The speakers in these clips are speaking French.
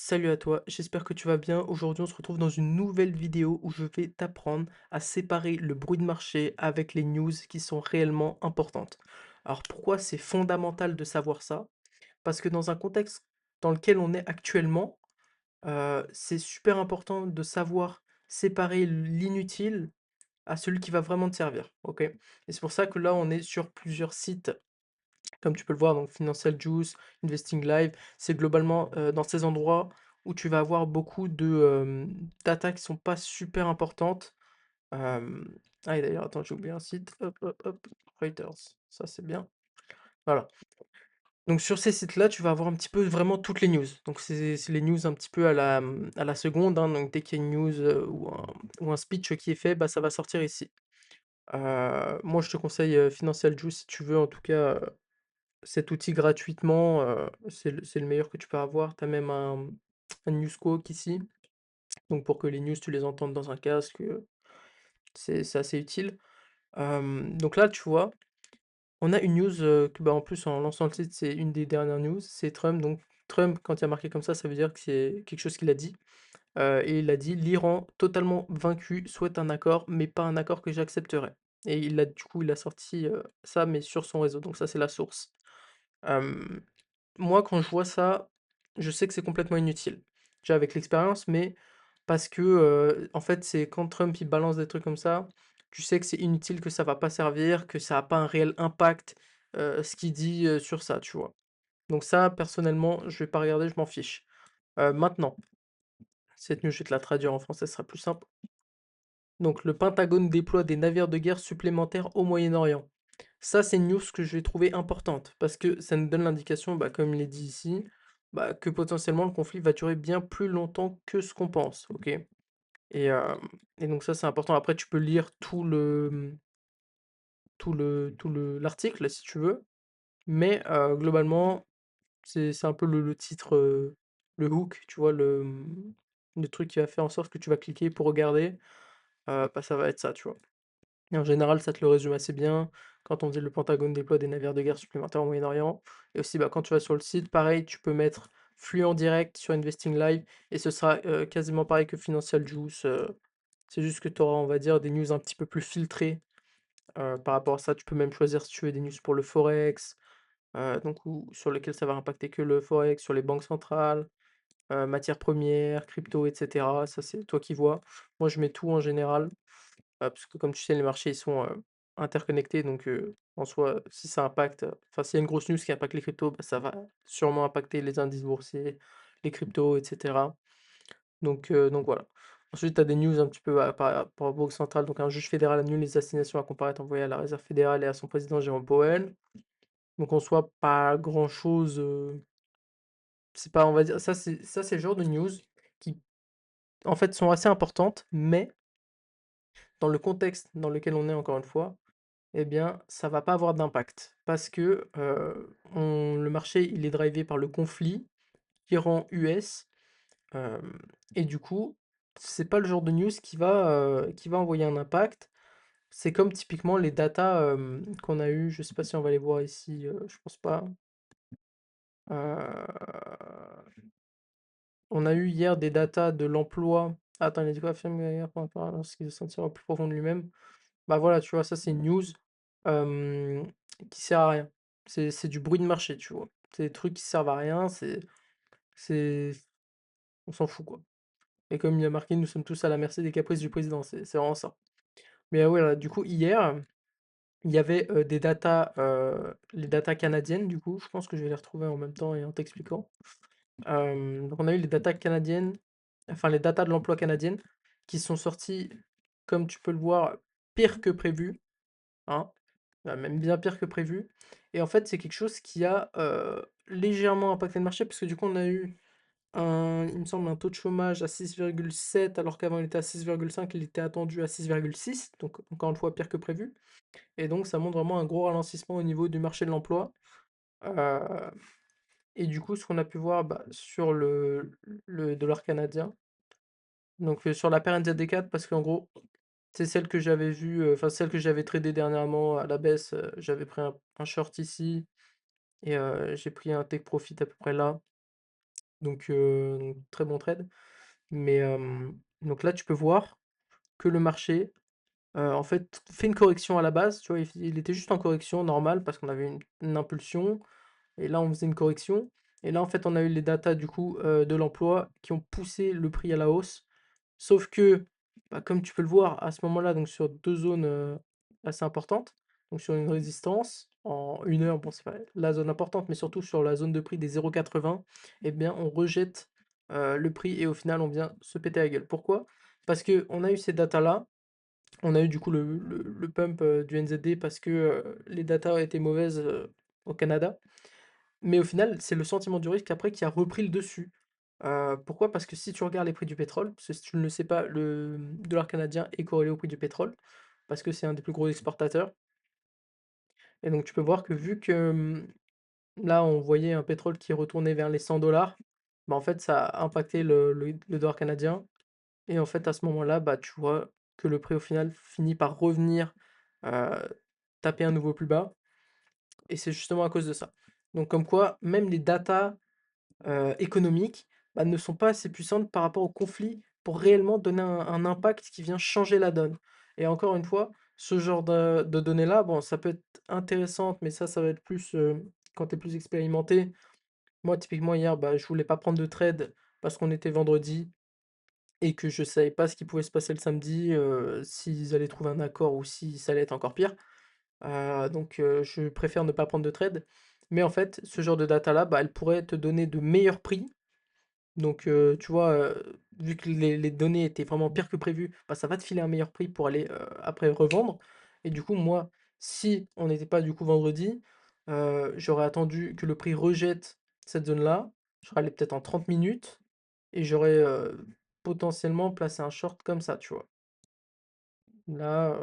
Salut à toi, j'espère que tu vas bien. Aujourd'hui, on se retrouve dans une nouvelle vidéo où je vais t'apprendre à séparer le bruit de marché avec les news qui sont réellement importantes. Alors pourquoi c'est fondamental de savoir ça? Parce que dans un contexte dans lequel on est actuellement, c'est super important de savoir séparer l'inutile à celui qui va vraiment te servir, ok? Et c'est pour ça que là, on est sur plusieurs sites comme tu peux le voir, donc Financial Juice, Investing Live, c'est globalement, dans ces endroits où tu vas avoir beaucoup de, data qui sont pas super importantes. Hem, et d'ailleurs, attends, j'ai oublié un site, hop, hop, hop, Reuters, ça c'est bien. Voilà. Donc sur ces sites-là, tu vas avoir un petit peu vraiment toutes les news. Donc c'est les news un petit peu à la seconde, hein, donc dès qu'il y a une news, ou un speech qui est fait, bah, ça va sortir ici. Moi je te conseille, Financial Juice si tu veux en tout cas, cet outil gratuitement, c'est le meilleur que tu peux avoir. Tu as même un Newsquote ici, donc pour que les news, tu les entendes dans un casque, c'est assez utile. Donc là, tu vois, on a une news, que, bah, en plus, en lançant le site, c'est une des dernières news, c'est Trump. Donc Trump, quand il y a marqué comme ça veut dire que c'est quelque chose qu'il a dit, et il a dit: «L'Iran, totalement vaincu, souhaite un accord, mais pas un accord que j'accepterai», et il a sorti, ça, mais sur son réseau, donc ça, c'est la source. Hem, Moi, quand je vois ça, je sais que c'est complètement inutile. Déjà avec l'expérience, mais parce que, en fait, c'est quand Trump, il balance des trucs comme ça, tu sais que c'est inutile, que ça va pas servir, que ça a pas un réel impact, ce qu'il dit, sur ça, tu vois? Donc ça, personnellement, je vais pas regarder, je m'en fiche. Maintenant, cette news, je vais te la traduire en français, ce sera plus simple. Donc le Pentagone déploie des navires de guerre supplémentaires au Moyen-Orient. Ça, c'est une news que je vais trouver importante parce que ça nous donne l'indication, bah, comme il est dit ici, bah, que potentiellement le conflit va durer bien plus longtemps que ce qu'on pense, ok? Et donc ça, c'est important. Après, tu peux lire l'article si tu veux, mais globalement, c'est un peu le titre, le hook, tu vois, le truc qui va faire en sorte que tu vas cliquer pour regarder, bah, ça va être ça, tu vois? Et en général, ça te le résume assez bien. Quand on dit: «Le Pentagone déploie des navires de guerre supplémentaires au Moyen-Orient», et aussi, bah, quand tu vas sur le site, pareil, tu peux mettre flux en direct sur Investing Live et ce sera, quasiment pareil que Financial Juice, c'est juste que tu auras, on va dire, des news un petit peu plus filtrées, par rapport à ça. Tu peux même choisir si tu veux des news pour le forex, donc ou sur lesquelles ça va impacter que le forex, sur les banques centrales, matières premières, crypto et cetera. Ça, c'est toi qui vois. Moi, je mets tout en général. Parce que comme tu sais, les marchés, ils sont, interconnectés, donc en soi, si ça impacte, enfin, s'il y a une grosse news qui impacte les cryptos, bah, ça va sûrement impacter les indices boursiers, les cryptos et cetera. Donc voilà. Ensuite, tu as des news un petit peu, par rapport aux banques centrales, donc un juge fédéral annule les assignations à comparaître envoyées à la réserve fédérale et à son président Jérôme Powell. Donc en soi, pas grand-chose, c'est pas, on va dire ça c'est le genre de news qui, en fait, sont assez importantes, mais dans le contexte dans lequel on est, encore une fois, eh bien, ça va pas avoir d'impact parce que, le marché, il est drivé par le conflit Iran-US, hem et du coup, c'est pas le genre de news qui va envoyer un impact. C'est comme typiquement les datas, qu'on a eu, je sais pas si on va les voir ici, je pense pas. Heu, on a eu hier des datas de l'emploi. Attends, il a dit quoi? Affirme hier par rapport à lorsqu'il se sentira au plus profond de lui-même. Bah, voilà, tu vois, ça, c'est une news, hem, qui sert à rien. C'est du bruit de marché, tu vois? C'est des trucs qui servent à rien, c'est on s'en fout, quoi, et comme il y a marqué: «Nous sommes tous à la merci des caprices du président», c'est vraiment ça. Mais voilà, du coup, hier, il y avait, des datas, les datas canadiennes, du coup, je pense que je vais les retrouver en même temps et en t'expliquant. Donc on a eu les datas canadiennes, enfin les datas de l'emploi canadiennes qui sont sorties, comme tu peux le voir, pire que prévu, hein. Même bien pire que prévu, et en fait, c'est quelque chose qui a, légèrement impacté le marché parce que du coup, on a eu il me semble un taux de chômage à 6,7 alors qu'avant il était à 6,5, il était attendu à 6,6, donc encore une fois pire que prévu, et donc ça montre vraiment un gros ralentissement au niveau du marché de l'emploi, heu et du coup, ce qu'on a pu voir, bah, sur le dollar canadien, donc sur la paire NZD4 parce qu'en gros, c'est celle que j'avais vue, enfin celle que j'avais tradée dernièrement à la baisse, j'avais pris un short ici. Et j'ai pris un take profit à peu près là. donc très bon trade. Mais, donc là, tu peux voir que le marché, en fait, fait une correction à la base, tu vois? Il était juste en correction normale parce qu'on avait une impulsion et là, on faisait une correction et là, en fait, on a eu les datas du coup, de l'emploi qui ont poussé le prix à la hausse. Sauf que, bah, comme tu peux le voir à ce moment-là, donc sur 2 zones, assez importantes, donc sur une résistance en 1 heure, bon, c'est pas la zone importante, mais surtout sur la zone de prix des 0,80, et bien, on rejette, le prix et au final, on vient se péter la gueule. Pourquoi? Parce qu'on a eu ces datas-là, on a eu du coup le pump, du NZD parce que, les datas étaient mauvaises, au Canada. Mais au final, c'est le sentiment du risque après qui a repris le dessus. Pourquoi? Parce que si tu regardes les prix du pétrole, parce que si tu ne le sais pas, le dollar canadien est corrélé au prix du pétrole, parce que c'est un des plus gros exportateurs. Et donc tu peux voir que vu que, là, on voyait un pétrole qui retournait vers les 100 $, bah, en fait, ça a impacté le dollar canadien. Et en fait, à ce moment-là, bah, tu vois que le prix au final finit par revenir, heu, taper un nouveau plus bas. Et c'est justement à cause de ça. Donc comme quoi, même les datas économiques, bah, ne sont pas assez puissantes par rapport au conflit pour réellement donner un impact qui vient changer la donne. Et encore une fois, ce genre de données-là, bon, ça peut être intéressante, mais ça va être plus, quand tu es plus expérimenté. Moi, typiquement, hier, bah, je voulais pas prendre de trade parce qu'on était vendredi et que je savais pas ce qui pouvait se passer le samedi, s'ils allaient trouver un accord ou si ça allait être encore pire. Donc je préfère ne pas prendre de trade. Mais en fait, ce genre de data-là, bah, elle pourrait te donner de meilleurs prix. Donc, tu vois, vu que les données étaient vraiment pires que prévu, bah, ça va te filer un meilleur prix pour aller, après revendre. Et du coup, moi, si on n'était pas du coup vendredi, j'aurais attendu que le prix rejette cette zone-là. Je serais allé peut-être en 30 minutes et j'aurais, potentiellement placé un short comme ça, tu vois? Là,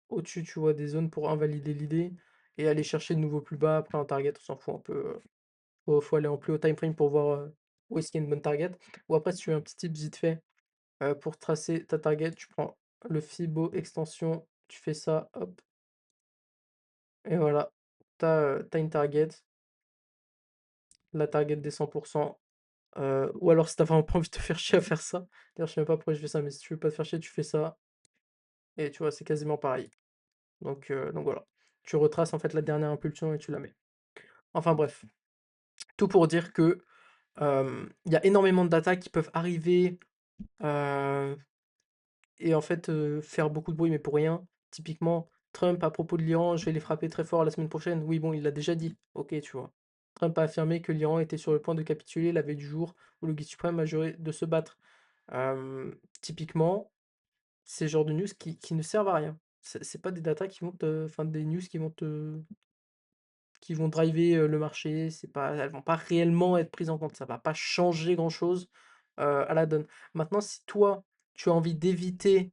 au-dessus, tu vois, des zones pour invalider l'idée et aller chercher de nouveau plus bas. Après, un target, on s'en fout un peu, faut aller en plus haut time frame pour voir, où est-ce qu'il y a une bonne target. Ou après, si tu veux un petit tip vite fait, pour tracer ta target, tu prends le Fibo extension, tu fais ça, hop, et voilà. Tu as une target, la target des 100. Ou alors si tu vraiment pas envie de te faire chier à faire ça, d'ailleurs, je sais même pas pourquoi je fais ça, mais si tu veux pas te faire chier, tu fais ça et tu vois, c'est quasiment pareil. Donc voilà. Tu retraces en fait la dernière impulsion et tu la mets. Enfin bref, tout pour dire que, il y a énormément de data qui peuvent arriver, heu et en fait, faire beaucoup de bruit, mais pour rien. Typiquement, Trump à propos de l'Iran: «Je vais les frapper très fort la semaine prochaine». Oui, bon, il l'a déjà dit, OK, tu vois? Trump a affirmé que l'Iran était sur le point de capituler la veille du jour où le guide suprême a juré de se battre. Typiquement, c'est le genre de news qui ne servent à rien. C'est pas des datas qui vont te enfin des news qui vont driver, le marché, c'est pas elles vont pas réellement être prises en compte, ça va pas changer grand-chose, à la donne. Maintenant, si toi, tu as envie d'éviter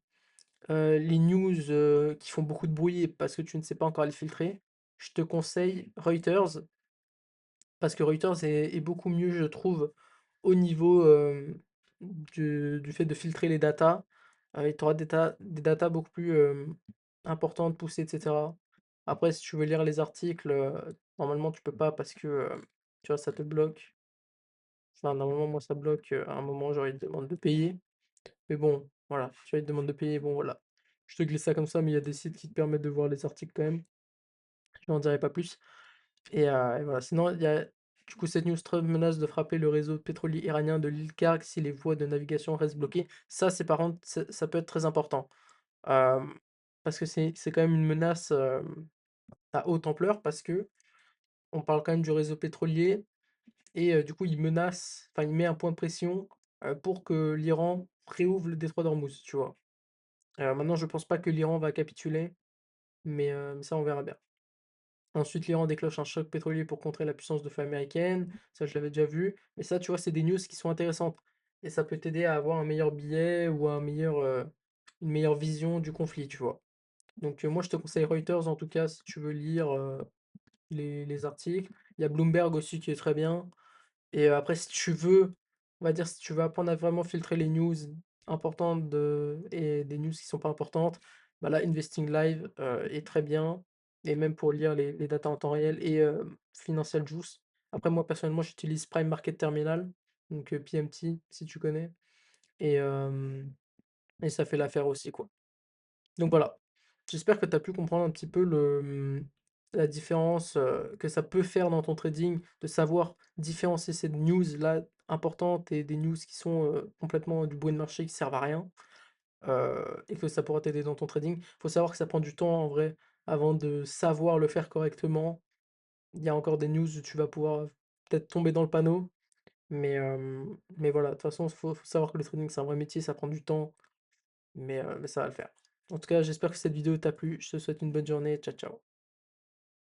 les news, qui font beaucoup de bruit parce que tu ne sais pas encore les filtrer, je te conseille Reuters, parce que Reuters est beaucoup mieux, je trouve, au niveau, du fait de filtrer les datas. Et tu auras des datas beaucoup plus, importantes, poussées et cetera. Après, si tu veux lire les articles, normalement tu peux pas parce que, tu vois, ça te bloque. Enfin, normalement, moi, ça bloque, à un moment, genre, il te demande de payer. Mais bon, voilà, tu vois, ils te demandent de payer, bon voilà. Je te glisse ça comme ça, mais il y a des sites qui te permettent de voir les articles quand même. Je n'en dirai pas plus. Et voilà. Sinon, il y a du coup cette news: Trump menace de frapper le réseau pétrolier iranien de l'île Karg si les voies de navigation restent bloquées. Ça, c'est par contre, ça peut être très important. Hem, Parce que c'est quand même une menace, à haute ampleur parce que on parle quand même du réseau pétrolier et du coup, il menace, enfin, il met un point de pression, pour que l'Iran réouvre le détroit d'Ormuz, tu vois? Maintenant, je pense pas que l'Iran va capituler, mais ça, on verra bien. Ensuite, l'Iran déclenche un choc pétrolier pour contrer la puissance de feu américaine. Ça, je l'avais déjà vu. Mais ça, tu vois, c'est des news qui sont intéressantes. Et ça peut t'aider à avoir un meilleur billet ou une meilleure vision du conflit, tu vois. Donc, moi, je te conseille Reuters, en tout cas, si tu veux lire les articles. Il y a Bloomberg aussi qui est très bien. Et après, si tu veux, on va dire, si tu veux apprendre à vraiment filtrer les news importantes et des news qui sont pas importantes, bah là, Investing Live est très bien. Et même pour lire les datas en temps réel et Financial Juice. Après, moi, personnellement, j'utilise Prime Market Terminal. donc PMT si tu connais et et ça fait l'affaire aussi, quoi. Donc voilà, j'espère que tu as pu comprendre un petit peu la différence, que ça peut faire dans ton trading, de savoir différencier ces news-là importantes et des news qui sont, complètement du bruit de marché qui servent à rien, et que ça pourra t'aider dans ton trading. Faut savoir que ça prend du temps en vrai avant de savoir le faire correctement. Il y a encore des news où tu vas pouvoir, peut-être tomber dans le panneau, mais voilà, de toute façon, faut savoir que le trading, c'est un vrai métier, ça prend du temps, mais ça va le faire. En tout cas, j'espère que cette vidéo t'a plu. Je te souhaite une bonne journée. Ciao, ciao.